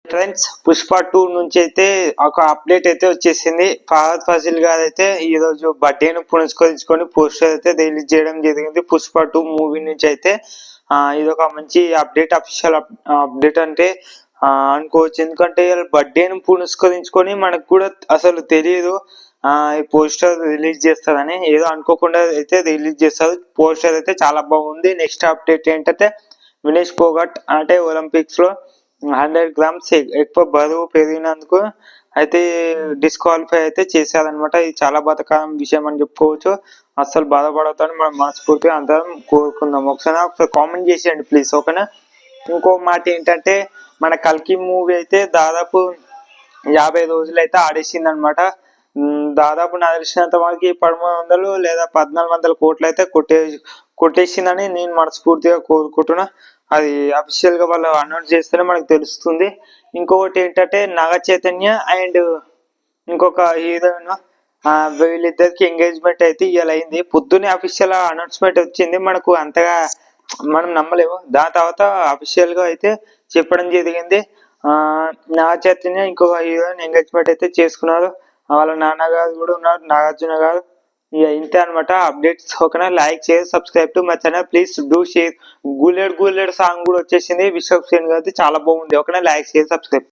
Friends Pushpa 2 నుంచి అయితే ఒక అప్డేట్ అయితే వచ్చేసింది. ఫహద్ ఫాసిల్ గారు అయితే ఈ రోజు బర్త్డేను పురస్కరించుకొని పోస్టర్ అయితే రిలీజ్ చేయడం జరిగింది. పుష్ప 2 మూవీ నుంచి అయితే ఇది ఒక మంచి అప్డేట్, అఫీషియల్ అప్డేట్ అంటే అనుకోవచ్చు. ఎందుకంటే బర్త్డేను పురస్కరించుకొని మనకు కూడా అసలు తెలియదు ఈ పోస్టర్ రిలీజ్ చేస్తారని. ఏదో అనుకోకుండా అయితే రిలీజ్ చేస్తారు. పోస్టర్ అయితే చాలా బాగుంది. నెక్స్ట్ అప్డేట్ ఏంటంటే వినేష్ పోగట్ అంటే ఒలింపిక్స్ లో 100 గ్రామ్స్ ఎక్కువ బరువు పెరిగినందుకు అయితే డిస్క్వాలిఫై అయితే చేశారనమాట. ఇది చాలా బాధాకరం విషయం అని చెప్పుకోవచ్చు. అస్సలు బాధపడతాను మనం మనస్ఫూర్తిగా అందరం కోరుకుందాం. ఒకసారి కామెంట్ చేసేయండి ప్లీజ్, ఓకేనా. ఇంకో మాట ఏంటంటే మన కల్కి మూవీ అయితే దాదాపు 50 రోజులు అయితే ఆడేసింది అనమాట. దాదాపు నాకు తెలిసినంత వరకు 1300 లేదా 1400 కోట్లు అయితే కొట్టేసిందని నేను మనస్ఫూర్తిగా కోరుకుంటున్నా. అది అఫీషియల్ గా వాళ్ళు అనౌన్స్ చేస్తేనే మనకు తెలుస్తుంది. ఇంకొకటి ఏంటంటే నాగ చైతన్య అండ్ ఇంకొక హీరోయిన్ వీళ్ళిద్దరికి ఎంగేజ్మెంట్ అయితే ఇవాళ అయింది. పొద్దున్నే అఫీషియల్ అనౌన్స్మెంట్ వచ్చింది. మనకు అంతగా మనం నమ్మలేము. దాని తర్వాత అఫీషియల్ గా అయితే చెప్పడం జరిగింది. నాగ చైతన్య ఇంకొక హీరోయిన్ ఎంగేజ్మెంట్ అయితే చేసుకున్నారు. వాళ్ళ నాన్నగారు కూడా ఉన్నారు, నాగార్జున గారు. ఇక ఇంతే అనమాట అప్డేట్స్, ఓకేనా. Like share subscribe to my channel please do share. గులేడ్ సాంగ్ కూడా వచ్చేసింది విశ్వక్ సేన్ గారిది, చాలా బాగుంది, ఓకేనా. Like share subscribe.